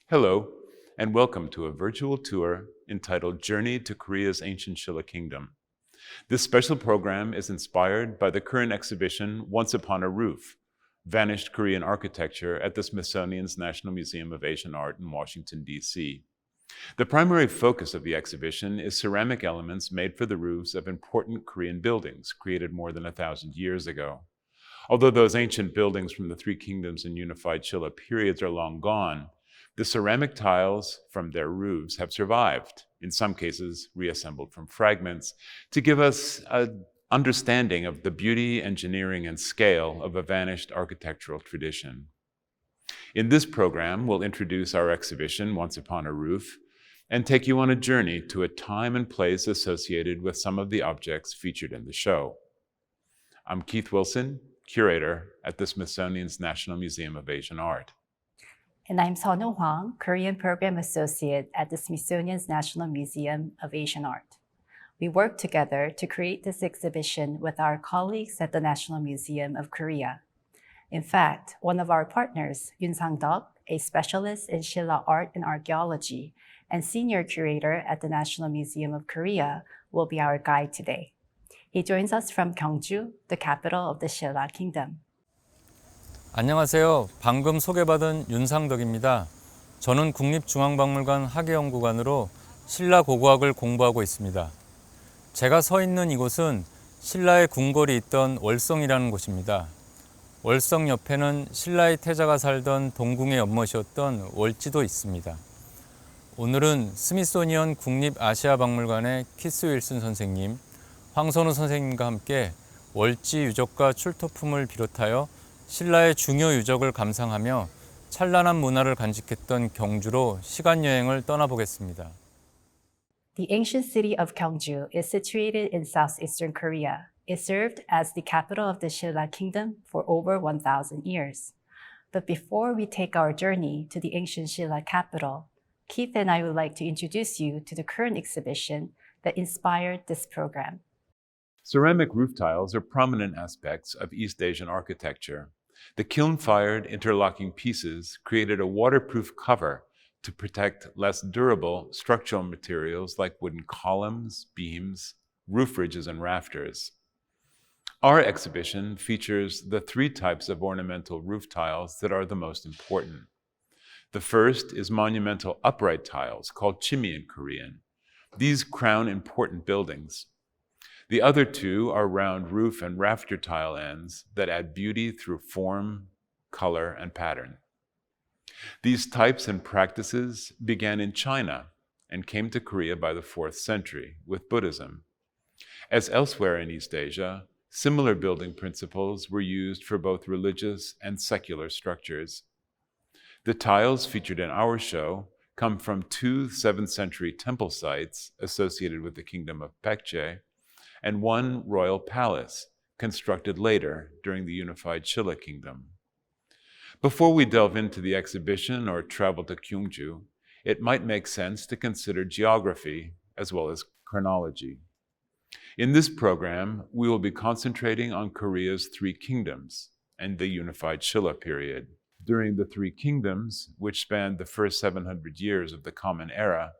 Hello, and welcome to a virtual tour entitled Journey to Korea's Ancient Shilla Kingdom. This special program is inspired by the current exhibition Once Upon a Roof, Vanished Korean Architecture at the Smithsonian's National Museum of Asian Art in Washington, D.C. The primary focus of the exhibition is ceramic elements made for the roofs of important Korean buildings created more than 1,000 years ago. Although those ancient buildings from the Three Kingdoms and Unified Shilla periods are long gone, the ceramic tiles from their roofs have survived, in some cases reassembled from fragments, to give us an understanding of the beauty, engineering, and scale of a vanished architectural tradition. In this program, we'll introduce our exhibition, Once Upon a Roof, and take you on a journey to a time and place associated with some of the objects featured in the show. I'm Keith Wilson, curator at the Smithsonian's National Museum of Asian Art. And I'm Seonho Hwang, Korean Program Associate at the Smithsonian's National Museum of Asian Art. We worked together to create this exhibition with our colleagues at the National Museum of Korea. In fact, one of our partners, Yoon Sang-deok, a specialist in Shilla art and archaeology and senior curator at the National Museum of Korea, will be our guide today. He joins us from Gyeongju, the capital of the Shilla Kingdom. 안녕하세요. 방금 소개받은 윤상덕입니다. 저는 국립중앙박물관 학예연구관으로 신라 고고학을 공부하고 있습니다. 제가 서 있는 이곳은 신라의 궁궐이 있던 월성이라는 곳입니다. 월성 옆에는 신라의 태자가 살던 동궁의 연못이었던 월지도 있습니다. 오늘은 스미소니언 국립아시아박물관의 키스 윌슨 선생님, 황선우 선생님과 함께 월지 유적과 출토품을 비롯하여 신라의 중요 유적을 감상하며 찬란한 문화를 간직했던 경주로 시간 여행을 떠나보겠습니다. The ancient city of Gyeongju is situated in southeastern Korea. It served as the capital of the Shilla Kingdom for over 1,000 years. But before we take our journey to the ancient Shilla capital, Keith and I would like to introduce you to the current exhibition that inspired this program. Ceramic roof tiles are prominent aspects of East Asian architecture. The kiln-fired interlocking pieces created a waterproof cover to protect less durable structural materials like wooden columns, beams, roof ridges, and rafters. Our exhibition features the three types of ornamental roof tiles that are the most important. The first is monumental upright tiles, called chimney in Korean. These crown important buildings. The other two are round roof and rafter tile ends that add beauty through form, color, and pattern. These types and practices began in China and came to Korea by the 4th century with Buddhism. As elsewhere in East Asia, similar building principles were used for both religious and secular structures. The tiles featured in our show come from two 7th century temple sites associated with the kingdom of Baekje, and one royal palace constructed later during the unified Shilla Kingdom. Before we delve into the exhibition or travel to Gyeongju, it might make sense to consider geography as well as chronology. In this program, we will be concentrating on Korea's Three Kingdoms and the unified Shilla period. During the Three Kingdoms, which spanned the first 700 years of the Common Era,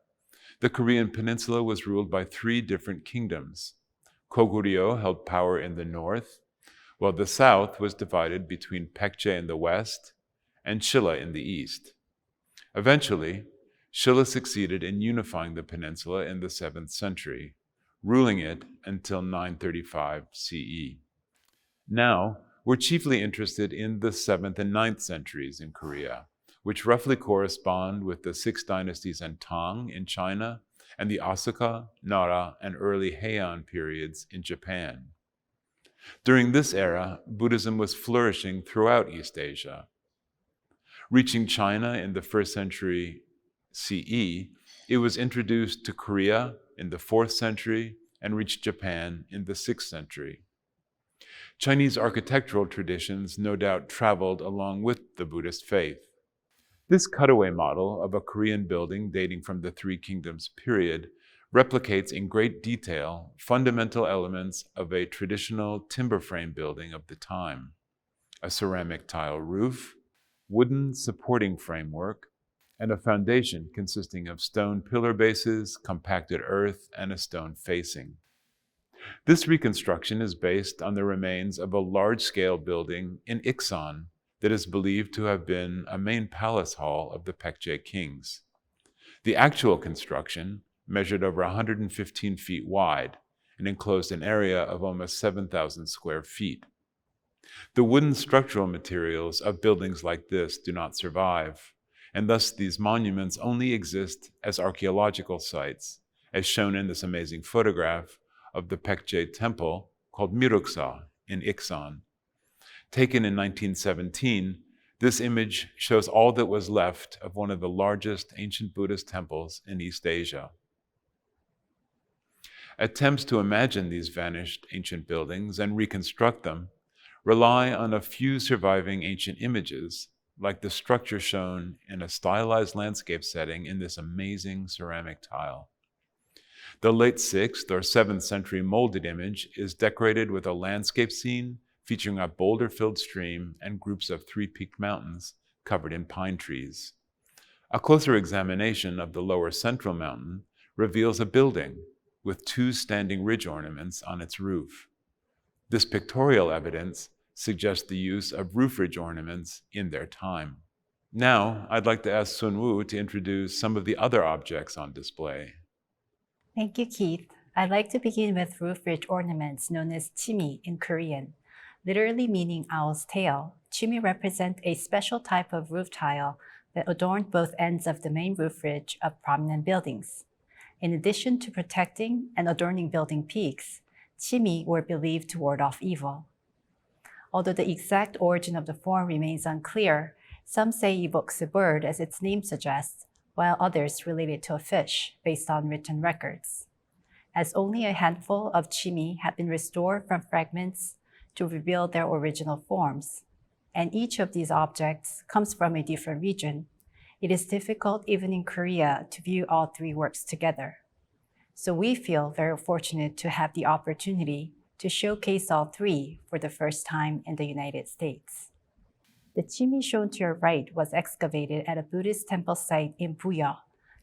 the Korean peninsula was ruled by three different kingdoms. Goguryeo held power in the north, while the south was divided between Baekje in the west and Shilla in the east. Eventually, Shilla succeeded in unifying the peninsula in the 7th century, ruling it until 935 CE. Now, we're chiefly interested in the 7th and 9th centuries in Korea, which roughly correspond with the Six Dynasties and Tang in China and the Asuka, Nara, and early Heian periods in Japan. During this era, Buddhism was flourishing throughout East Asia. Reaching China in the 1st century CE, it was introduced to Korea in the 4th century and reached Japan in the 6th century. Chinese architectural traditions no doubt traveled along with the Buddhist faith. This cutaway model of a Korean building dating from the Three Kingdoms period replicates in great detail fundamental elements of a traditional timber frame building of the time: a ceramic tile roof, wooden supporting framework, and a foundation consisting of stone pillar bases, compacted earth, and a stone facing. This reconstruction is based on the remains of a large-scale building in Iksan that is believed to have been a main palace hall of the Paekje kings. The actual construction measured over 115 feet wide and enclosed an area of almost 7,000 square feet. The wooden structural materials of buildings like this do not survive, and thus these monuments only exist as archaeological sites, as shown in this amazing photograph of the Paekje temple called Miruksa in Iksan. Taken in 1917, this image shows all that was left of one of the largest ancient Buddhist temples in East Asia. Attempts to imagine these vanished ancient buildings and reconstruct them rely on a few surviving ancient images, like the structure shown in a stylized landscape setting in this amazing ceramic tile. The late 6th or 7th century molded image is decorated with a landscape scene featuring a boulder-filled stream and groups of three-peaked mountains covered in pine trees. A closer examination of the lower central mountain reveals a building with 2 standing ridge ornaments on its roof. This pictorial evidence suggests the use of roof ridge ornaments in their time. Now, I'd like to ask Sun Woo to introduce some of the other objects on display. Thank you, Keith. I'd like to begin with roof ridge ornaments known as chimi in Korean. Literally meaning owl's tail, chimi represent a special type of roof tile that adorned both ends of the main roof ridge of prominent buildings. In addition to protecting and adorning building peaks, chimi were believed to ward off evil. Although the exact origin of the form remains unclear, some say evokes a bird as its name suggests, while others relate it to a fish based on written records. As only a handful of chimi have been restored from fragments to reveal their original forms, and each of these objects comes from a different region, it is difficult even in Korea to view all 3 works together. So we feel very fortunate to have the opportunity to showcase all 3 for the first time in the United States. The chimi shown to your right was excavated at a Buddhist temple site in Buyeon,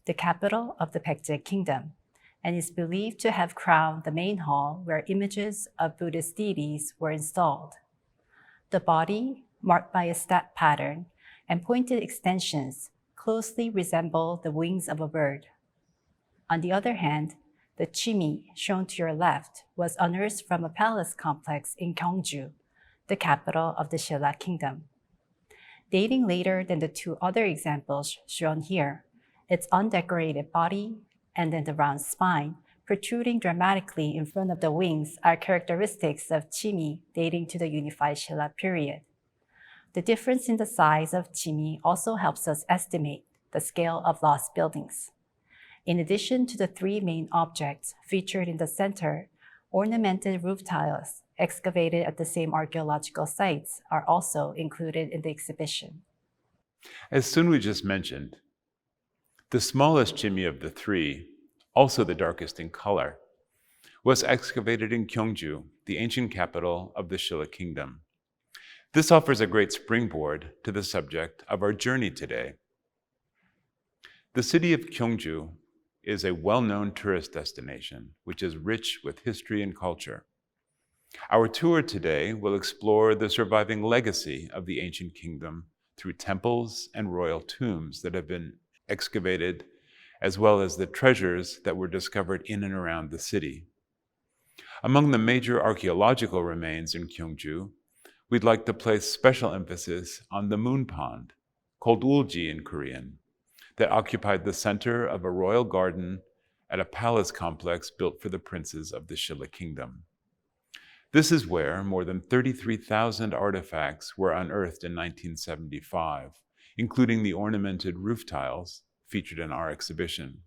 the capital of the Paekje Kingdom, and is believed to have crowned the main hall where images of Buddhist deities were installed. The body, marked by a step pattern and pointed extensions, closely resemble the wings of a bird. On the other hand, the chimi shown to your left was unearthed from a palace complex in Gyeongju, the capital of the Shilla Kingdom. Dating later than the 2 other examples shown here, its undecorated body and then the round spine protruding dramatically in front of the wings are characteristics of chimi dating to the Unified Shilla period. The difference in the size of chimi also helps us estimate the scale of lost buildings. In addition to the 3 main objects featured in the center, ornamented roof tiles excavated at the same archaeological sites are also included in the exhibition. As Sun Woo just mentioned, the smallest chimi of the 3, also the darkest in color, was excavated in Gyeongju, the ancient capital of the Shilla Kingdom. This offers a great springboard to the subject of our journey today. The city of Gyeongju is a well-known tourist destination, which is rich with history and culture. Our tour today will explore the surviving legacy of the ancient kingdom through temples and royal tombs that have been excavated, as well as the treasures that were discovered in and around the city. Among the major archaeological remains in Gyeongju, we'd like to place special emphasis on the moon pond, called Ulji in Korean, that occupied the center of a royal garden at a palace complex built for the princes of the Shilla Kingdom. This is where more than 33,000 artifacts were unearthed in 1975, including the ornamented roof tiles featured in our exhibition.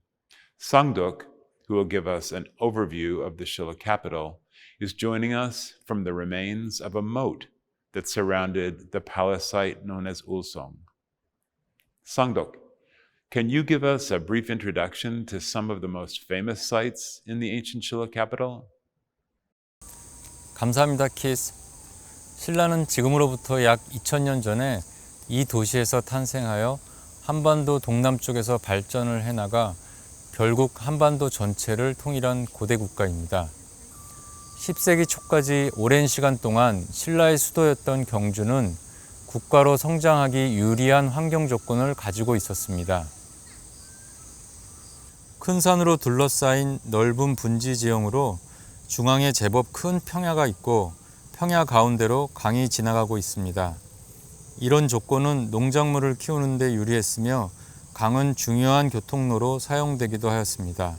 Sang-duk, who will give us an overview of the Shilla capital, is joining us from the remains of a moat that surrounded the palace site known as Ulsong. Sang-duk, can you give us a brief introduction to some of the most famous sites in the ancient Shilla capital? 감사합니다, 키스. 신라는 지금으로부터 약 2000년 전에 이 도시에서 탄생하여 한반도 동남쪽에서 발전을 해나가 결국 한반도 전체를 통일한 고대 국가입니다. 10세기 초까지 오랜 시간 동안 신라의 수도였던 경주는 국가로 성장하기 유리한 환경 조건을 가지고 있었습니다. 큰 산으로 둘러싸인 넓은 분지 지형으로 중앙에 제법 큰 평야가 있고 평야 가운데로 강이 지나가고 있습니다. 이런 조건은 농작물을 키우는 데 유리했으며 강은 중요한 교통로로 사용되기도 하였습니다.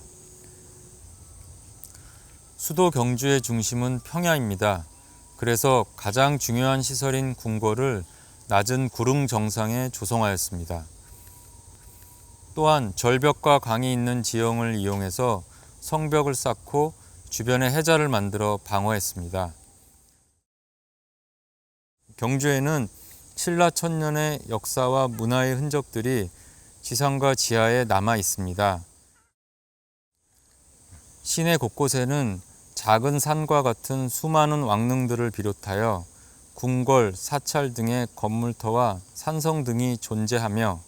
수도 경주의 중심은 평야입니다. 그래서 가장 중요한 시설인 궁궐을 낮은 구릉 정상에 조성하였습니다. 또한 절벽과 강이 있는 지형을 이용해서 성벽을 쌓고 주변에 해자를 만들어 방어했습니다. 경주에는 신라 천년의 역사와 문화의 흔적들이 지상과 지하에 남아 있습니다. 시내 곳곳에는 작은 산과 같은 수많은 왕릉들을 비롯하여 궁궐, 사찰 등의 건물터와 산성 등이 존재하며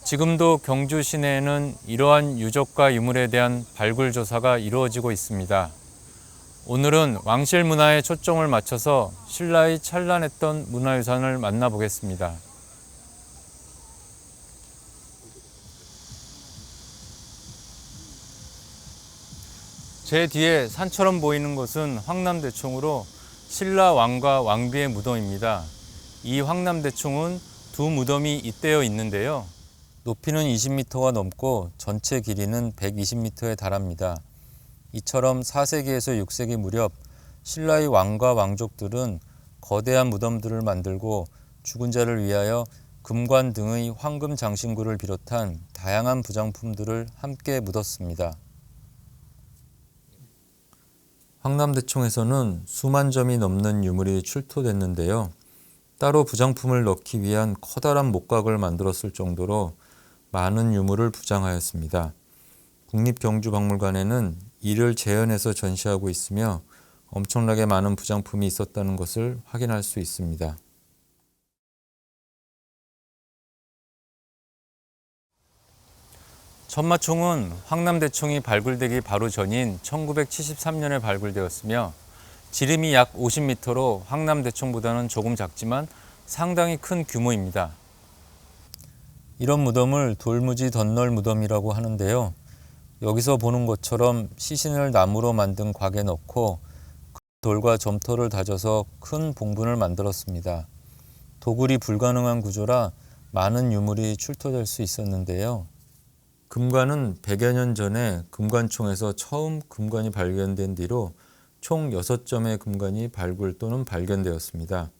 지금도 경주 시내에는 이러한 유적과 유물에 대한 발굴 조사가 이루어지고 있습니다. 오늘은 왕실 문화에 초점을 맞춰서 신라의 찬란했던 문화유산을 만나보겠습니다. 제 뒤에 산처럼 보이는 것은 황남대총으로 신라 왕과 왕비의 무덤입니다. 이 황남대총은 두 무덤이 잇대어 있는데요. 높이는 20m가 넘고 전체 길이는 120m에 달합니다. 이처럼 4세기에서 6세기 무렵 신라의 왕과 왕족들은 거대한 무덤들을 만들고 죽은 자를 위하여 금관 등의 황금 장신구를 비롯한 다양한 부장품들을 함께 묻었습니다. 황남대총에서는 수만 점이 넘는 유물이 출토됐는데요. 따로 부장품을 넣기 위한 커다란 목각을 만들었을 정도로 많은 유물을 부장하였습니다. 국립경주박물관에는 이를 재현해서 전시하고 있으며 엄청나게 많은 부장품이 있었다는 것을 확인할 수 있습니다. 천마총은 황남대총이 발굴되기 바로 전인 1973년에 발굴되었으며 지름이 약 50m로 황남대총보다는 조금 작지만 상당히 큰 규모입니다. 이런 무덤을 돌무지 덧널 무덤이라고 하는데요. 여기서 보는 것처럼 시신을 나무로 만든 곽에 넣고 돌과 점토를 다져서 큰 봉분을 만들었습니다. 도굴이 불가능한 구조라 많은 유물이 출토될 수 있었는데요. 금관은 100여 년 전에 금관총에서 처음 금관이 발견된 뒤로 총 6점의 금관이 발굴 또는 발견되었습니다.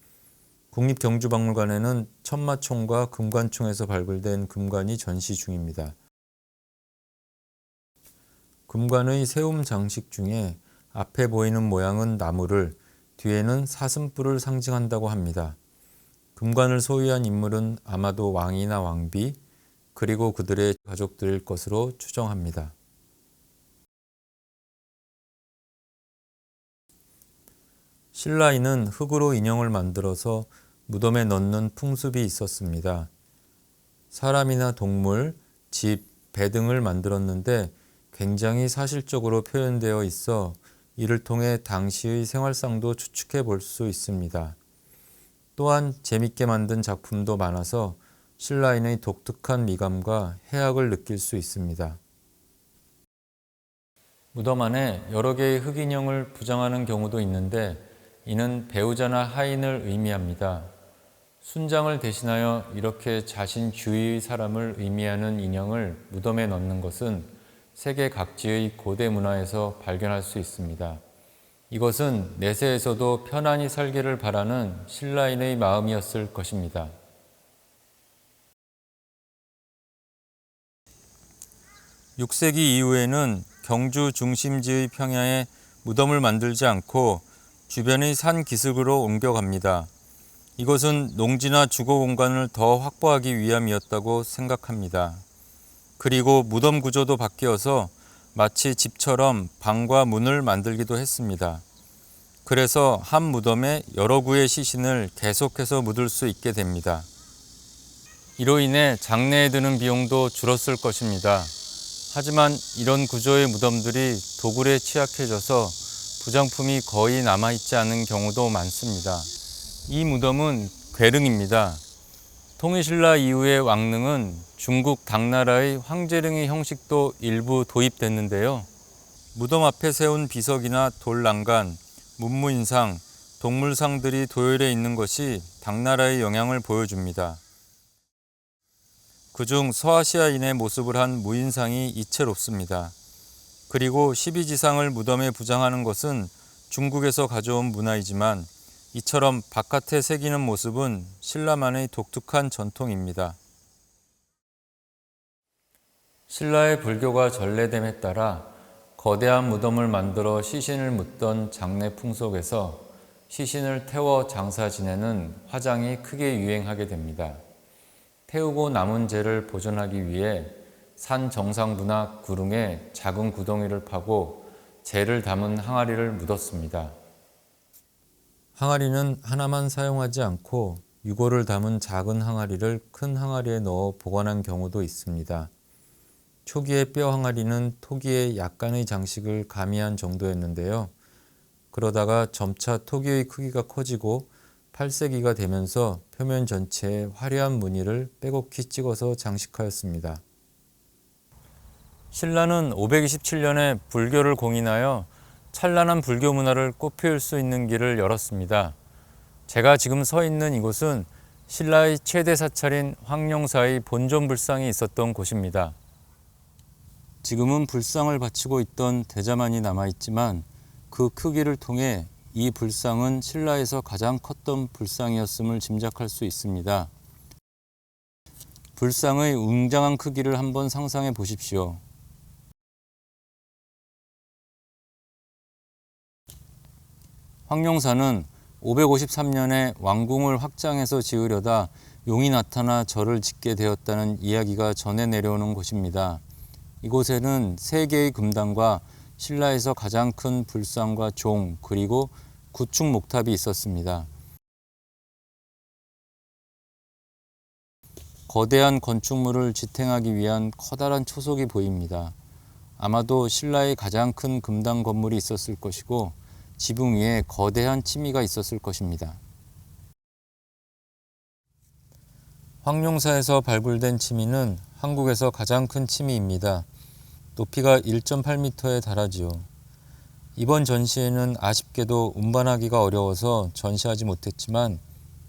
국립경주박물관에는 천마총과 금관총에서 발굴된 금관이 전시 중입니다. 금관의 세움 장식 중에 앞에 보이는 모양은 나무를, 뒤에는 사슴뿔을 상징한다고 합니다. 금관을 소유한 인물은 아마도 왕이나 왕비, 그리고 그들의 가족들일 것으로 추정합니다. 신라인은 흙으로 인형을 만들어서 무덤에 넣는 풍습이 있었습니다. 사람이나 동물, 집, 배 등을 만들었는데 굉장히 사실적으로 표현되어 있어 이를 통해 당시의 생활상도 추측해 볼 수 있습니다. 또한 재밌게 만든 작품도 많아서 신라인의 독특한 미감과 해악을 느낄 수 있습니다. 무덤 안에 여러 개의 흙인형을 부장하는 경우도 있는데 이는 배우자나 하인을 의미합니다. 순장을 대신하여 이렇게 자신 주위의 사람을 의미하는 인형을 무덤에 넣는 것은 세계 각지의 고대 문화에서 발견할 수 있습니다. 이것은 내세에서도 편안히 살기를 바라는 신라인의 마음이었을 것입니다. (6세기) 이후에는 경주 중심지의 평야에 무덤을 만들지 않고 주변의 산 기슭으로 옮겨갑니다. 이것은 농지나 주거 공간을 더 확보하기 위함이었다고 생각합니다. 그리고 무덤 구조도 바뀌어서 마치 집처럼 방과 문을 만들기도 했습니다. 그래서 한 무덤에 여러 구의 시신을 계속해서 묻을 수 있게 됩니다. 이로 인해 장례에 드는 비용도 줄었을 것입니다. 하지만 이런 구조의 무덤들이 도굴에 취약해져서 부장품이 거의 남아있지 않은 경우도 많습니다. 이 무덤은 괴릉입니다. 통일신라 이후의 왕릉은 중국 당나라의 황제릉의 형식도 일부 도입됐는데요. 무덤 앞에 세운 비석이나 돌랑간, 문무인상, 동물상들이 도열해 있는 것이 당나라의 영향을 보여줍니다. 그중 서아시아인의 모습을 한 무인상이 이채롭습니다. 그리고 12지상을 무덤에 부장하는 것은 중국에서 가져온 문화이지만 이처럼 바깥에 새기는 모습은 신라만의 독특한 전통입니다. 신라의 불교가 전래됨에 따라 거대한 무덤을 만들어 시신을 묻던 장례 풍속에서 시신을 태워 장사 지내는 화장이 크게 유행하게 됩니다. 태우고 남은 재를 보존하기 위해 산 정상부나 구릉에 작은 구덩이를 파고 재를 담은 항아리를 묻었습니다. 항아리는 하나만 사용하지 않고 유골을 담은 작은 항아리를 큰 항아리에 넣어 보관한 경우도 있습니다. 초기의 뼈 항아리는 토기의 약간의 장식을 가미한 정도였는데요. 그러다가 점차 토기의 크기가 커지고 8세기가 되면서 표면 전체에 화려한 무늬를 빼곡히 찍어서 장식하였습니다. 신라는 527년에 불교를 공인하여 찬란한 불교 문화를 꽃피울 수 있는 길을 열었습니다. 제가 지금 서 있는 이곳은 신라의 최대 사찰인 황룡사의 본존 불상이 있었던 곳입니다. 지금은 불상을 바치고 있던 대자만이 남아있지만 그 크기를 통해 이 불상은 신라에서 가장 컸던 불상이었음을 짐작할 수 있습니다. 불상의 웅장한 크기를 한번 상상해 보십시오. 황룡사는 553년에 왕궁을 확장해서 지으려다 용이 나타나 절을 짓게 되었다는 이야기가 전해 내려오는 곳입니다. 이곳에는 3개의 금당과 신라에서 가장 큰 불상과 종, 그리고 구축 목탑이 있었습니다. 거대한 건축물을 지탱하기 위한 커다란 초석이 보입니다. 아마도 신라의 가장 큰 금당 건물이 있었을 것이고 지붕 위에 거대한 치미가 있었을 것입니다. 황룡사에서 발굴된 치미는 한국에서 가장 큰 치미입니다. 높이가 1.8m에 달하지요. 이번 전시회는 아쉽게도 운반하기가 어려워서 전시하지 못했지만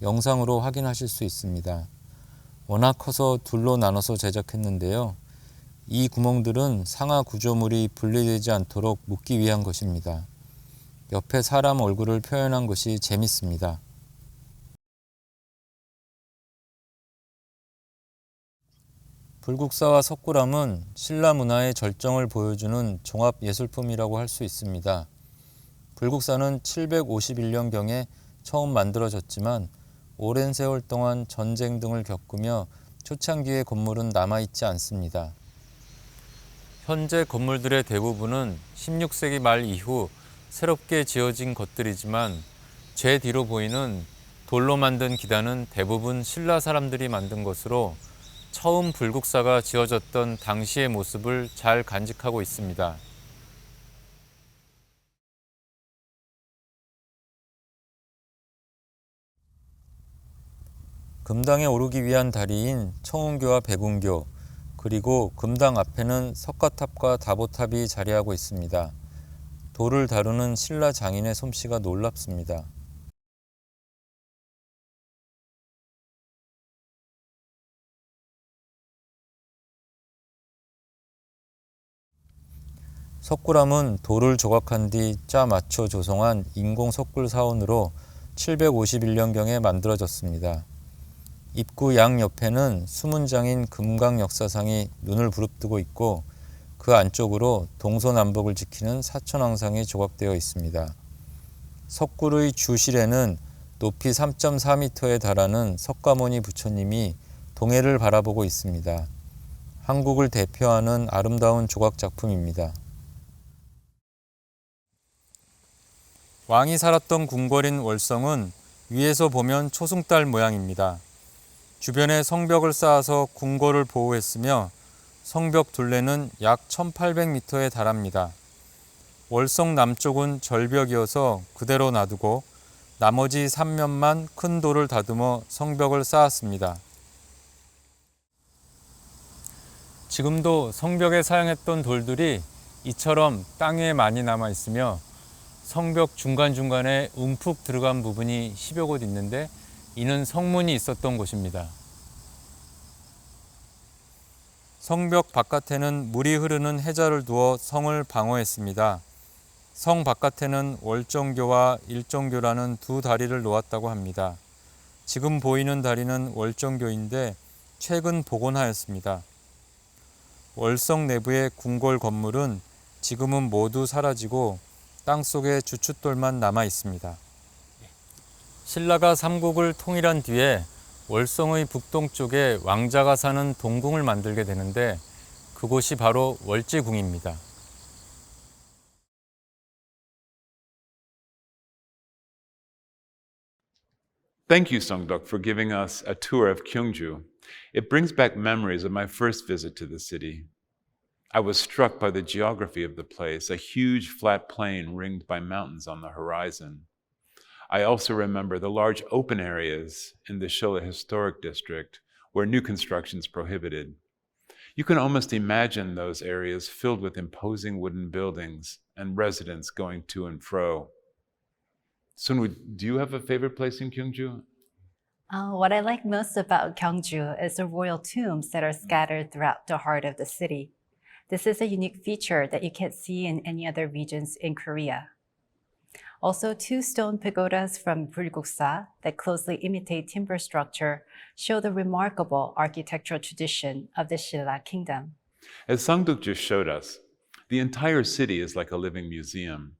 영상으로 확인하실 수 있습니다. 워낙 커서 둘로 나눠서 제작했는데요. 이 구멍들은 상하 구조물이 분리되지 않도록 묶기 위한 것입니다. 옆에 사람 얼굴을 표현한 것이 재밌습니다. 불국사와 석굴암은 신라 문화의 절정을 보여주는 종합 예술품이라고 할 수 있습니다. 불국사는 751년경에 처음 만들어졌지만 오랜 세월 동안 전쟁 등을 겪으며 초창기의 건물은 남아있지 않습니다. 현재 건물들의 대부분은 16세기 말 이후 새롭게 지어진 것들이지만 제 뒤로 보이는 돌로 만든 기단은 대부분 신라 사람들이 만든 것으로 처음 불국사가 지어졌던 당시의 모습을 잘 간직하고 있습니다. 금당에 오르기 위한 다리인 청운교와 백운교, 그리고 금당 앞에는 석가탑과 다보탑이 자리하고 있습니다. 돌을 다루는 신라 장인의 솜씨가 놀랍습니다. 석굴암은 돌을 조각한 뒤 짜 맞춰 조성한 인공 석굴 사원으로 751년경에 만들어졌습니다. 입구 양옆에는 수문장인 금강 역사상이 눈을 부릅뜨고 있고 그 안쪽으로 동서남북을 지키는 사천왕상이 조각되어 있습니다. 석굴의 주실에는 높이 3.4m에 달하는 석가모니 부처님이 동해를 바라보고 있습니다. 한국을 대표하는 아름다운 조각 작품입니다. 왕이 살았던 궁궐인 월성은 위에서 보면 초승달 모양입니다. 주변에 성벽을 쌓아서 궁궐을 보호했으며 성벽 둘레는 약 1800m에 달합니다. 월성 남쪽은 절벽이어서 그대로 놔두고 나머지 3면만 큰 돌을 다듬어 성벽을 쌓았습니다. 지금도 성벽에 사용했던 돌들이 이처럼 땅 위에 많이 남아 있으며 성벽 중간중간에 움푹 들어간 부분이 10여 곳 있는데 이는 성문이 있었던 곳입니다. 성벽 바깥에는 물이 흐르는 해저를 두어 성을 방어했습니다. 성 바깥에는 월정교와 일정교라는 두 다리를 놓았다고 합니다. 지금 보이는 다리는 월정교인데 최근 복원하였습니다. 월성 내부의 궁궐 건물은 지금은 모두 사라지고 땅속에 주춧돌만 남아 있습니다. 신라가 삼국을 통일한 뒤에 월성의 북동쪽에 왕자가 사는 동궁을 만들게 되는데 그곳이 바로 월지궁입니다. Thank you, Songdok, for giving us a tour of Gyeongju. It brings back memories of my first visit to the city. I was struck by the geography of the place, a huge flat plain ringed by mountains on the horizon. I also remember the large open areas in the Shilla Historic District where new construction is prohibited. You can almost imagine those areas filled with imposing wooden buildings and residents going to and fro. Sunwoo, do you have a favorite place in Gyeongju? What I like most about Gyeongju is the royal tombs that are scattered throughout the heart of the city. This is a unique feature that you can't see in any other regions in Korea. Also, two stone pagodas from Bulguksa that closely imitate timber structure show the remarkable architectural tradition of the Shilla kingdom. As Sangduk just showed us, the entire city is like a living museum.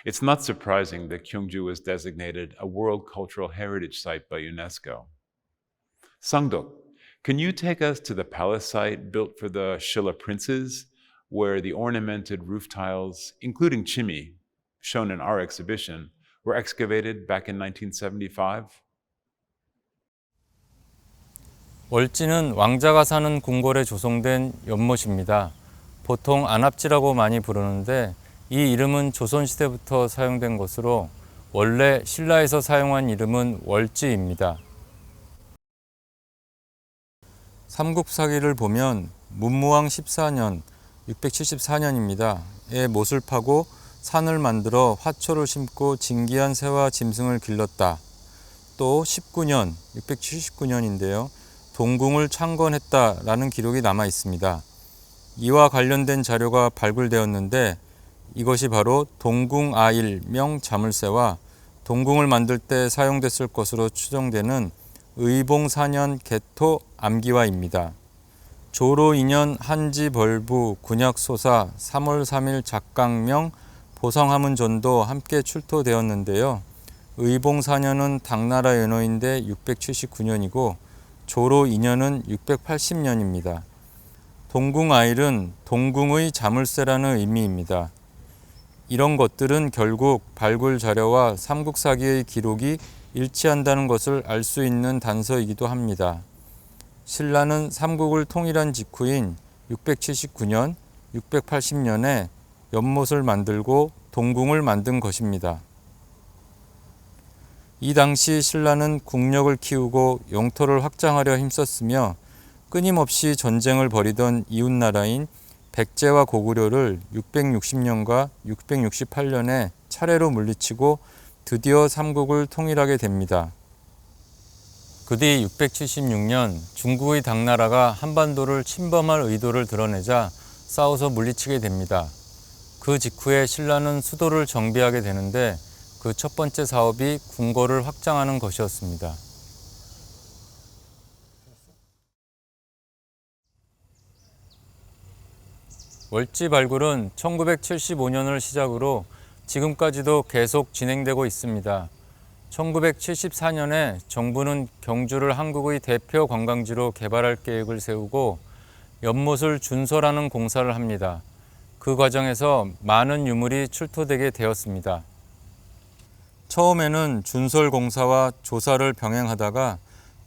It's not surprising that Gyeongju was designated a World Cultural Heritage Site by UNESCO. Sangduk, can you take us to the palace site built for the Shilla princes, where the ornamented roof tiles, including chimney, shown in our exhibition, were excavated back in 1975? 월지는 왕자가 사는 궁궐에 조성된 연못입니다. 보통 안압지라고 많이 부르는데 이 이름은 조선시대부터 사용된 것으로 원래 신라에서 사용한 이름은 월지입니다. 삼국사기를 보면 문무왕 14년, 674년입니다. 에 못을 파고 산을 만들어 화초를 심고 진기한 새와 짐승을 길렀다. 또 19년, 679년인데요. 동궁을 창건했다라는 기록이 남아 있습니다. 이와 관련된 자료가 발굴되었는데 이것이 바로 동궁아일 명 자물쇠와 동궁을 만들 때 사용됐을 것으로 추정되는 의봉 4년 개토 암기화입니다. 조로 2년 한지 벌부 군약소사 3월 3일 작강명 보성하문전도 함께 출토되었는데요. 의봉 4년은 당나라 연호인데 679년이고 조로 2년은 680년입니다. 동궁아일은 동궁의 자물쇠라는 의미입니다. 이런 것들은 결국 발굴 자료와 삼국사기의 기록이 일치한다는 것을 알 수 있는 단서이기도 합니다. 신라는 삼국을 통일한 직후인 679년, 680년에 연못을 만들고 동궁을 만든 것입니다. 이 당시 신라는 국력을 키우고 영토를 확장하려 힘썼으며 끊임없이 전쟁을 벌이던 이웃나라인 백제와 고구려를 660년과 668년에 차례로 물리치고 드디어 삼국을 통일하게 됩니다. 그 뒤 676년 중국의 당나라가 한반도를 침범할 의도를 드러내자 싸워서 물리치게 됩니다. 그 직후에 신라는 수도를 정비하게 되는데 그 첫 번째 사업이 궁궐을 확장하는 것이었습니다. 월지 발굴은 1975년을 시작으로 지금까지도 계속 진행되고 있습니다. 1974년에 정부는 경주를 한국의 대표 관광지로 개발할 계획을 세우고 연못을 준설하는 공사를 합니다. 그 과정에서 많은 유물이 출토되게 되었습니다. 처음에는 준설 공사와 조사를 병행하다가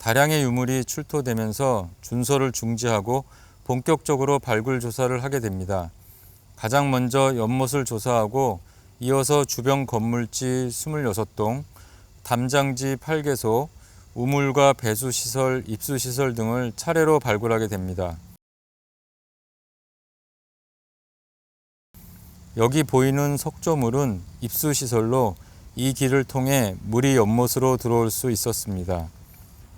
다량의 유물이 출토되면서 준서를 중지하고 본격적으로 발굴 조사를 하게 됩니다. 가장 먼저 연못을 조사하고 이어서 주변 건물지 26동, 담장지 8개소, 우물과 배수시설, 입수시설 등을 차례로 발굴하게 됩니다. 여기 보이는 석조물은 입수시설로 이 길을 통해 물이 연못으로 들어올 수 있었습니다.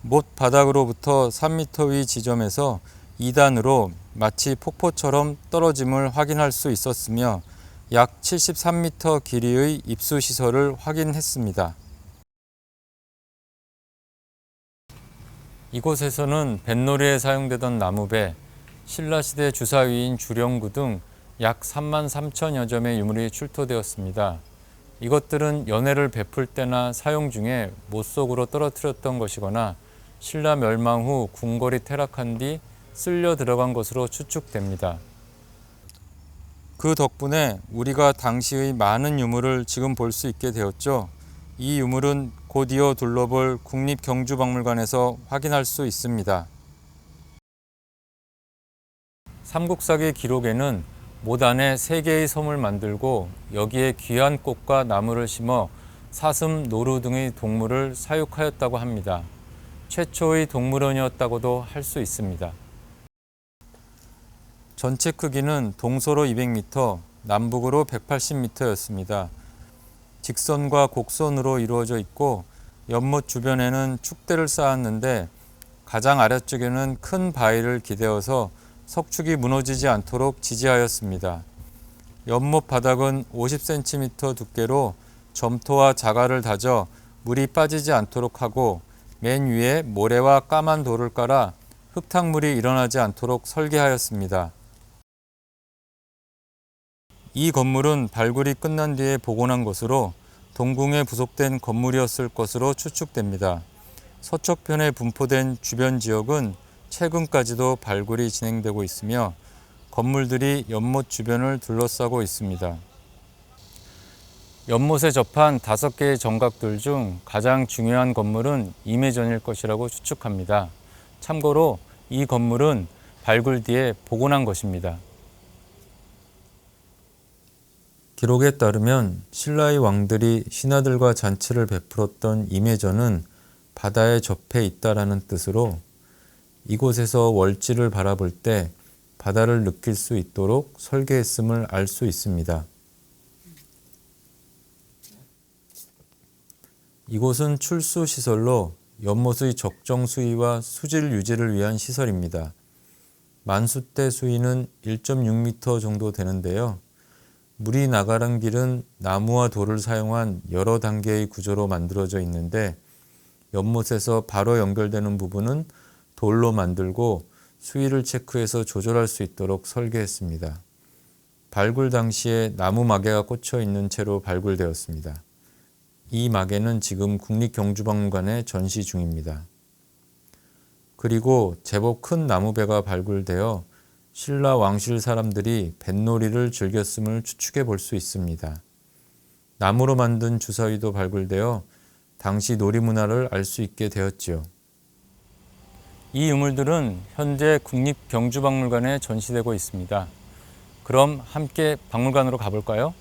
못 바닥으로부터 3m 위 지점에서 2단으로 마치 폭포처럼 떨어짐을 확인할 수 있었으며 약 73m 길이의 입수시설을 확인했습니다. 이곳에서는 뱃놀이에 사용되던 나무배, 신라시대 주사위인 주령구 등 약 3만 3천여 점의 유물이 출토되었습니다. 이것들은 연회를 베풀 때나 사용 중에 못 속으로 떨어뜨렸던 것이거나 신라 멸망 후 궁궐이 퇴락한 뒤 쓸려 들어간 것으로 추측됩니다. 그 덕분에 우리가 당시의 많은 유물을 지금 볼 수 있게 되었죠. 이 유물은 곧 이어 둘러볼 국립경주박물관에서 확인할 수 있습니다. 삼국사기 기록에는 못 안에 3개의 섬을 만들고 여기에 귀한 꽃과 나무를 심어 사슴, 노루 등의 동물을 사육하였다고 합니다. 최초의 동물원이었다고도 할 수 있습니다. 전체 크기는 동서로 200m, 남북으로 180m였습니다. 직선과 곡선으로 이루어져 있고 연못 주변에는 축대를 쌓았는데 가장 아래쪽에는 큰 바위를 기대어서 석축이 무너지지 않도록 지지하였습니다. 연못 바닥은 50cm 두께로 점토와 자갈을 다져 물이 빠지지 않도록 하고 맨 위에 모래와 까만 돌을 깔아 흙탕물이 일어나지 않도록 설계하였습니다. 이 건물은 발굴이 끝난 뒤에 복원한 것으로 동궁에 부속된 건물이었을 것으로 추측됩니다. 서쪽편에 분포된 주변 지역은 최근까지도 발굴이 진행되고 있으며 건물들이 연못 주변을 둘러싸고 있습니다. 연못에 접한 5개의 정각들 중 가장 중요한 건물은 임해전일 것이라고 추측합니다. 참고로 이 건물은 발굴 뒤에 복원한 것입니다. 기록에 따르면 신라의 왕들이 신하들과 잔치를 베풀었던 임해전은 바다에 접해 있다라는 뜻으로 이곳에서 월지를 바라볼 때 바다를 느낄 수 있도록 설계했음을 알 수 있습니다. 이곳은 출수 시설로 연못의 적정 수위와 수질 유지를 위한 시설입니다. 만수대 수위는 1.6m 정도 되는데요. 물이 나가는 길은 나무와 돌을 사용한 여러 단계의 구조로 만들어져 있는데 연못에서 바로 연결되는 부분은 돌로 만들고 수위를 체크해서 조절할 수 있도록 설계했습니다. 발굴 당시에 나무 마개가 꽂혀 있는 채로 발굴되었습니다. 이 마개는 지금 국립경주박물관에 전시 중입니다. 그리고 제법 큰 나무배가 발굴되어 신라 왕실 사람들이 뱃놀이를 즐겼음을 추측해 볼 수 있습니다. 나무로 만든 주사위도 발굴되어 당시 놀이 문화를 알 수 있게 되었지요. 이 유물들은 현재 국립경주박물관에 전시되고 있습니다. 그럼 함께 박물관으로 가볼까요?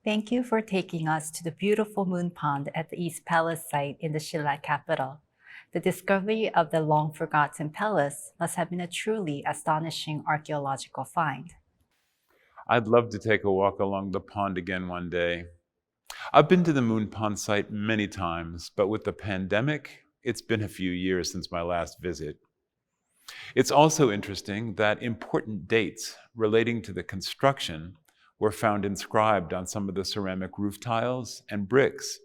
Thank you for taking us to the beautiful moon pond at the East Palace site in the Shilla capital. The discovery of the long-forgotten palace must have been a truly astonishing archaeological find. I'd love to take a walk along the pond again one day. I've been to the Moon Pond site many times, but with the pandemic, it's been a few years since my last visit. It's also interesting that important dates relating to the construction were found inscribed on some of the ceramic roof tiles and bricks.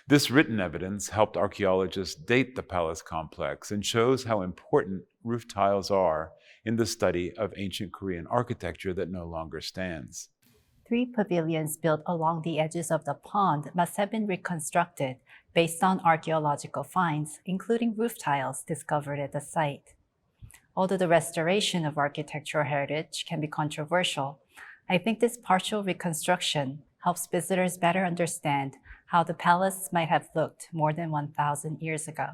This written evidence helped archaeologists date the palace complex and shows how important roof tiles are in the study of ancient Korean architecture that no longer stands. 3 pavilions built along the edges of the pond must have been reconstructed based on archaeological finds, including roof tiles discovered at the site. Although the restoration of architectural heritage can be controversial, I think this partial reconstruction helps visitors better understand how the palace might have looked more than 1,000 years ago.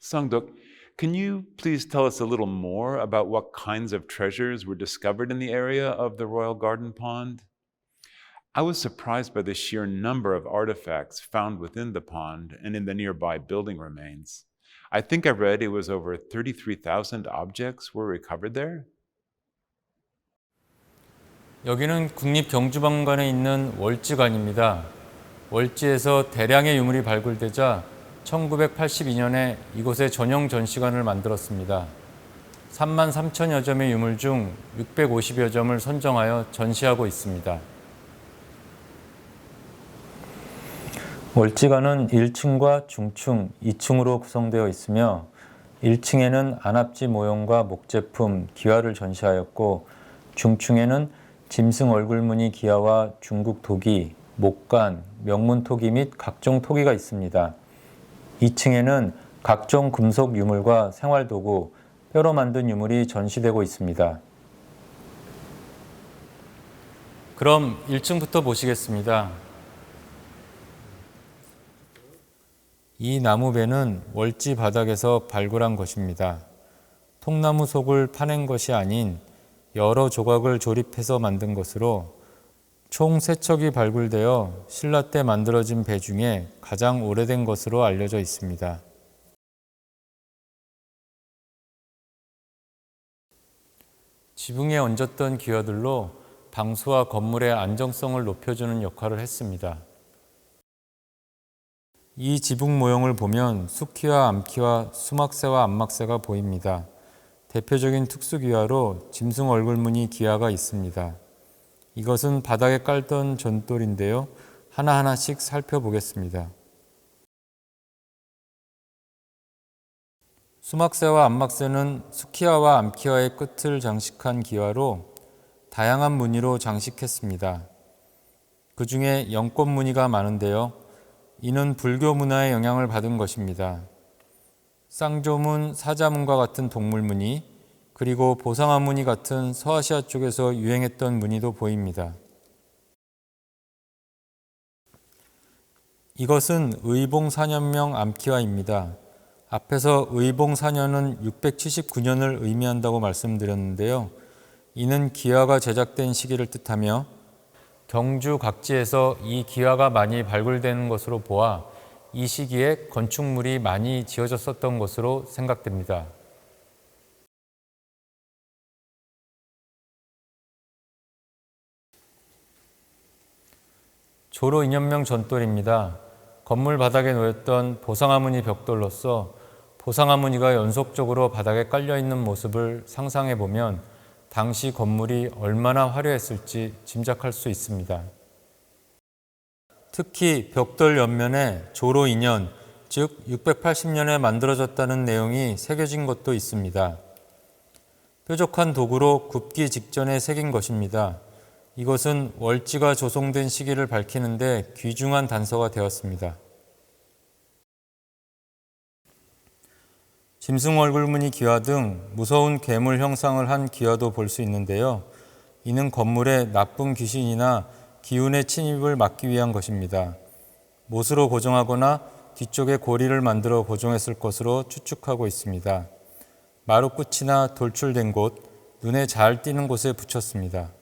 Sangdok, can you please tell us a little more about what kinds of treasures were discovered in the area of the Royal Garden Pond? I was surprised by the sheer number of artifacts found within the pond and in the nearby building remains. I think I read it was over 33,000 objects were recovered there. 여기는 국립경주박물관에 있는 월지관입니다. 월지에서 대량의 유물이 발굴되자 1982년에 이곳에 전용 전시관을 만들었습니다. 3만 3천여 점의 유물 중 650여 점을 선정하여 전시하고 있습니다. 월지관은 1층과 중층, 2층으로 구성되어 있으며 1층에는 안압지 모형과 목제품, 기와를 전시하였고 중층에는 짐승 얼굴무늬 기와와 중국 토기, 목관, 명문 토기 및 각종 토기가 있습니다. 2층에는 각종 금속 유물과 생활도구, 뼈로 만든 유물이 전시되고 있습니다. 그럼 1층부터 보시겠습니다. 이 나무배는 월지 바닥에서 발굴한 것입니다. 통나무 속을 파낸 것이 아닌 여러 조각을 조립해서 만든 것으로 총 3척이 발굴되어 신라 때 만들어진 배 중에 가장 오래된 것으로 알려져 있습니다. 지붕에 얹었던 기와들로 방수와 건물의 안정성을 높여주는 역할을 했습니다. 이 지붕 모형을 보면 수키와 암키와 수막새와 암막새가 보입니다. 대표적인 특수기와로 짐승 얼굴무늬 기와가 있습니다. 이것은 바닥에 깔던 전돌인데요. 하나하나씩 살펴보겠습니다. 수막새와 암막새는 수키와와 암키와의 끝을 장식한 기와로 다양한 무늬로 장식했습니다. 그 중에 연꽃 무늬가 많은데요. 이는 불교 문화의 영향을 받은 것입니다. 쌍조문, 사자문과 같은 동물 무늬, 그리고 보상화 무늬 같은 서아시아 쪽에서 유행했던 무늬도 보입니다. 이것은 의봉4년명 암키와입니다. 앞에서 의봉4년은 679년을 의미한다고 말씀드렸는데요. 이는 기와가 제작된 시기를 뜻하며 경주 각지에서 이 기와가 많이 발굴되는 것으로 보아 이 시기에 건축물이 많이 지어졌었던 것으로 생각됩니다. 조로 2년명 전돌입니다. 건물 바닥에 놓였던 보상화무늬 벽돌로서 보상화무늬가 연속적으로 바닥에 깔려있는 모습을 상상해 보면 당시 건물이 얼마나 화려했을지 짐작할 수 있습니다. 특히 벽돌 옆면에 조로 2년, 즉 680년에 만들어졌다는 내용이 새겨진 것도 있습니다. 뾰족한 도구로 굽기 직전에 새긴 것입니다. 이것은 월지가 조성된 시기를 밝히는데 귀중한 단서가 되었습니다. 짐승 얼굴무늬 기와 등 무서운 괴물 형상을 한 기와도 볼 수 있는데요. 이는 건물에 나쁜 귀신이나 기운의 침입을 막기 위한 것입니다. 못으로 고정하거나 뒤쪽에 고리를 만들어 고정했을 것으로 추측하고 있습니다. 마루끝이나 돌출된 곳, 눈에 잘 띄는 곳에 붙였습니다.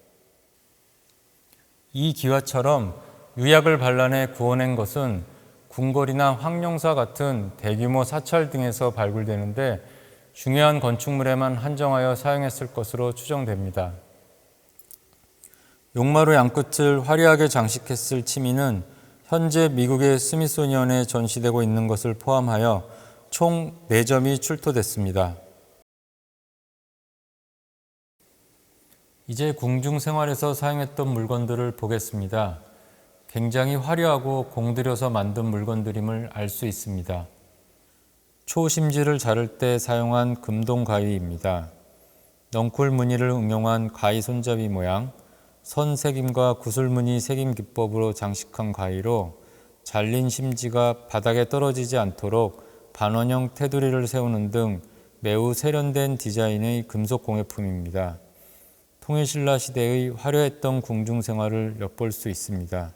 이 기와처럼 유약을 발라내 구워낸 것은 궁궐이나 황룡사 같은 대규모 사찰 등에서 발굴되는데 중요한 건축물에만 한정하여 사용했을 것으로 추정됩니다. 용마루 양끝을 화려하게 장식했을 치미는 현재 미국의 스미소니언에 전시되고 있는 것을 포함하여 총 4점이 출토됐습니다. 이제 궁중 생활에서 사용했던 물건들을 보겠습니다. 굉장히 화려하고 공들여서 만든 물건들임을 알 수 있습니다. 초심지를 자를 때 사용한 금동 가위입니다. 넝쿨 무늬를 응용한 가위 손잡이 모양, 선 새김과 구슬 무늬 새김 기법으로 장식한 가위로 잘린 심지가 바닥에 떨어지지 않도록 반원형 테두리를 세우는 등 매우 세련된 디자인의 금속 공예품입니다. 통일신라 시대의 화려했던 궁중 생활을 엿볼 수 있습니다.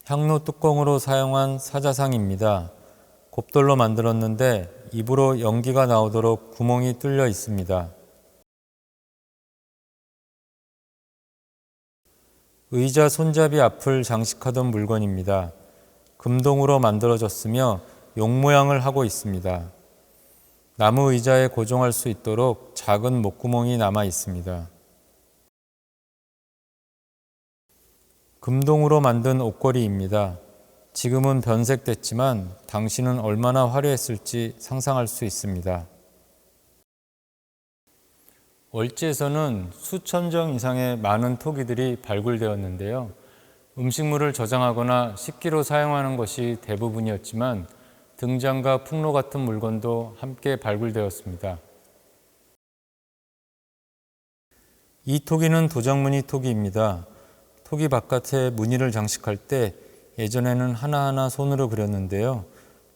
향로 뚜껑으로 사용한 사자상입니다. 곱돌로 만들었는데 입으로 연기가 나오도록 구멍이 뚫려 있습니다. 의자 손잡이 앞을 장식하던 물건입니다. 금동으로 만들어졌으며 용 모양을 하고 있습니다. 나무 의자에 고정할 수 있도록 작은 목구멍이 남아 있습니다. 금동으로 만든 옷걸이입니다. 지금은 변색됐지만 당시는 얼마나 화려했을지 상상할 수 있습니다. 월지에서는 수천 정 이상의 많은 토기들이 발굴되었는데요. 음식물을 저장하거나 식기로 사용하는 것이 대부분이었지만 등잔과 풍로 같은 물건도 함께 발굴되었습니다. 이 토기는 도장무늬 토기입니다. 토기 바깥에 무늬를 장식할 때 예전에는 하나하나 손으로 그렸는데요.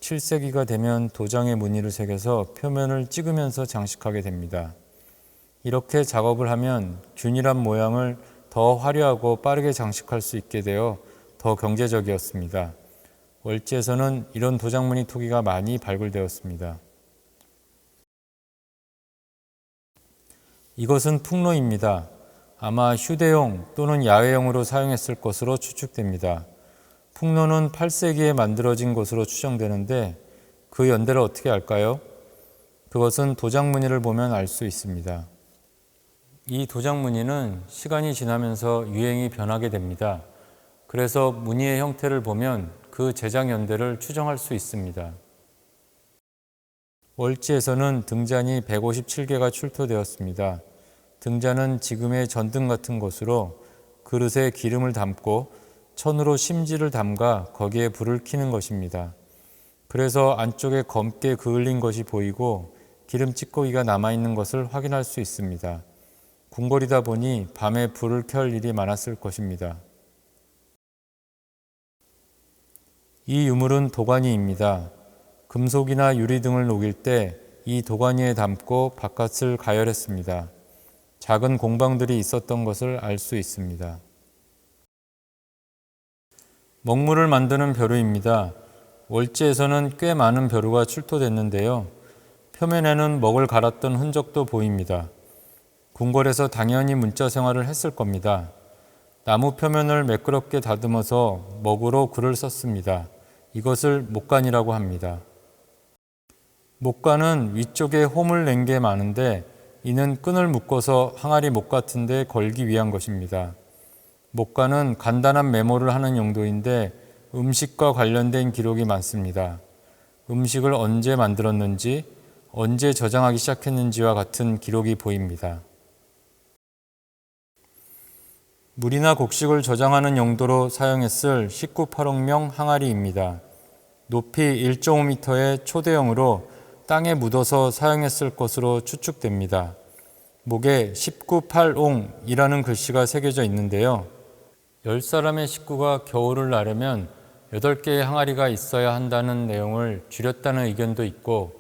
7세기가 되면 도장에 무늬를 새겨서 표면을 찍으면서 장식하게 됩니다. 이렇게 작업을 하면 균일한 모양을 더 화려하고 빠르게 장식할 수 있게 되어 더 경제적이었습니다. 월지에서는 이런 도장무늬 토기가 많이 발굴되었습니다. 이것은 풍로입니다. 아마 휴대용 또는 야외용으로 사용했을 것으로 추측됩니다. 풍로는 8세기에 만들어진 것으로 추정되는데 그 연대를 어떻게 알까요? 그것은 도장무늬를 보면 알 수 있습니다. 이 도장무늬는 시간이 지나면서 유행이 변하게 됩니다. 그래서 무늬의 형태를 보면 그 제작 연대를 추정할 수 있습니다. 월지에서는 등잔이 157개가 출토되었습니다. 등잔은 지금의 전등 같은 것으로 그릇에 기름을 담고 천으로 심지를 담가 거기에 불을 켜는 것입니다. 그래서 안쪽에 검게 그을린 것이 보이고 기름 찌꺼기가 남아있는 것을 확인할 수 있습니다. 궁궐이다 보니 밤에 불을 켤 일이 많았을 것입니다. 이 유물은 도가니입니다. 금속이나 유리 등을 녹일 때 이 도가니에 담고 바깥을 가열했습니다. 작은 공방들이 있었던 것을 알 수 있습니다. 먹물을 만드는 벼루입니다. 월지에서는 꽤 많은 벼루가 출토됐는데요. 표면에는 먹을 갈았던 흔적도 보입니다. 궁궐에서 당연히 문자 생활을 했을 겁니다. 나무 표면을 매끄럽게 다듬어서 먹으로 글을 썼습니다. 이것을 목간이라고 합니다. 목간은 위쪽에 홈을 낸 게 많은데 이는 끈을 묶어서 항아리 목 같은 데 걸기 위한 것입니다. 목간은 간단한 메모를 하는 용도인데 음식과 관련된 기록이 많습니다. 음식을 언제 만들었는지, 언제 저장하기 시작했는지와 같은 기록이 보입니다. 물이나 곡식을 저장하는 용도로 사용했을 19,8억명 항아리입니다. 높이 1.5m의 초대형으로 땅에 묻어서 사용했을 것으로 추측됩니다. 목에 19,8옹이라는 글씨가 새겨져 있는데요. 10사람의 식구가 겨울을 나려면 8개의 항아리가 있어야 한다는 내용을 줄였다는 의견도 있고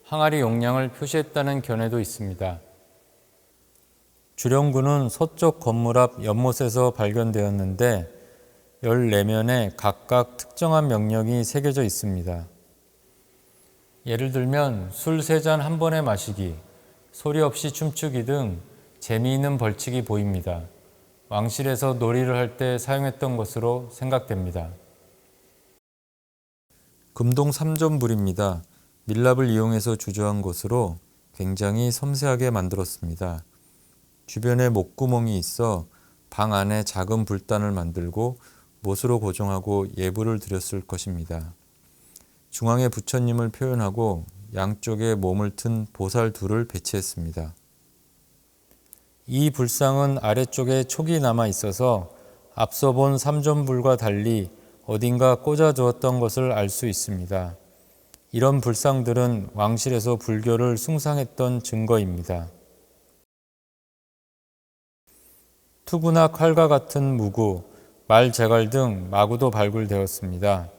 항아리 용량을 표시했다는 견해도 있습니다. 주령구는 서쪽 건물 앞 연못에서 발견되었는데 14면에 각각 특정한 명령이 새겨져 있습니다. 예를 들면 술 3잔 한 번에 마시기, 소리 없이 춤추기 등 재미있는 벌칙이 보입니다. 왕실에서 놀이를 할 때 사용했던 것으로 생각됩니다. 금동 3점불입니다. 밀랍을 이용해서 주조한 것으로 굉장히 섬세하게 만들었습니다. 주변에 목구멍이 있어 방 안에 작은 불단을 만들고 못으로 고정하고 예불을 드렸을 것입니다. 중앙에 부처님을 표현하고 양쪽에 몸을 튼 보살 둘을 배치했습니다. 이 불상은 아래쪽에 촉이 남아 있어서 앞서 본 삼존불과 달리 어딘가 꽂아 두었던 것을 알 수 있습니다. 이런 불상들은 왕실에서 불교를 숭상했던 증거입니다. 투구나 칼과 같은 무구, 말, 제갈 등 마구도 발굴되었습니다.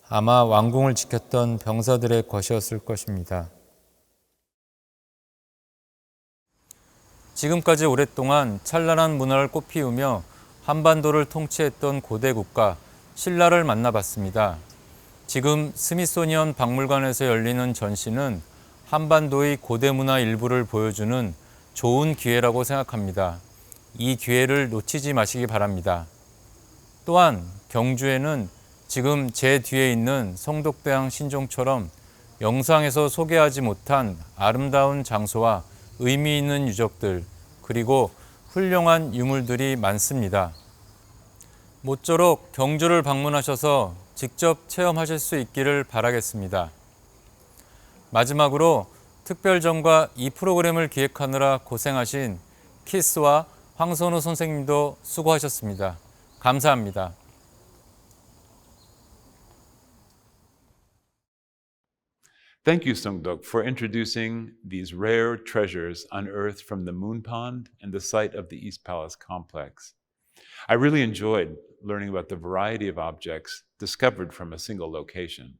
아마 왕궁을 지켰던 병사들의 것이었을 것입니다. 지금까지 오랫동안 찬란한 문화를 꽃피우며 한반도를 통치했던 고대 국가 신라를 만나봤습니다. 지금 스미소니언 박물관에서 열리는 전시는 한반도의 고대 문화 일부를 보여주는 좋은 기회라고 생각합니다. 이 기회를 놓치지 마시기 바랍니다. 또한 경주에는 지금 제 뒤에 있는 성덕대왕 신종처럼 영상에서 소개하지 못한 아름다운 장소와 의미 있는 유적들, 그리고 훌륭한 유물들이 많습니다. 모쪼록 경주를 방문하셔서 직접 체험하실 수 있기를 바라겠습니다. 마지막으로 특별전과 이 프로그램을 기획하느라 고생하신 키스와 황선우 선생님도 수고하셨습니다. 감사합니다. Thank you, Sungdok, for introducing these rare treasures unearthed from the Moon Pond and the site of the East Palace complex. I really enjoyed learning about the variety of objects discovered from a single location.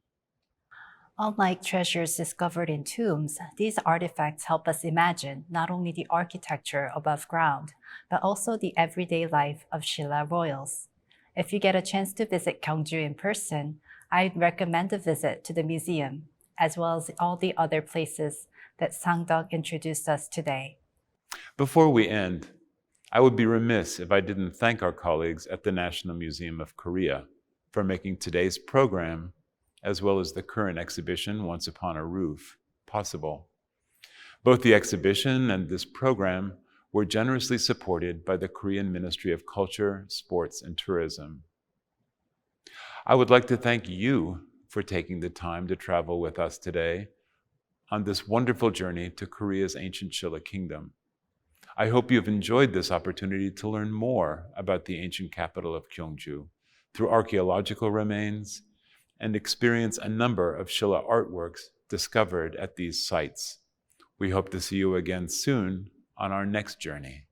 Unlike treasures discovered in tombs, these artifacts help us imagine not only the architecture above ground, but also the everyday life of Shilla royals. If you get a chance to visit Gyeongju in person, I'd recommend a visit to the museum, as well as all the other places that Sangdok introduced us today. Before we end, I would be remiss if I didn't thank our colleagues at the National Museum of Korea for making today's program, as well as the current exhibition, Once Upon a Roof, possible. Both the exhibition and this program were generously supported by the Korean Ministry of Culture, Sports, and Tourism. I would like to thank you for taking the time to travel with us today on this wonderful journey to Korea's ancient Shilla kingdom. I hope you've enjoyed this opportunity to learn more about the ancient capital of Gyeongju through archaeological remains and experience a number of Shilla artworks discovered at these sites. We hope to see you again soon on our next journey.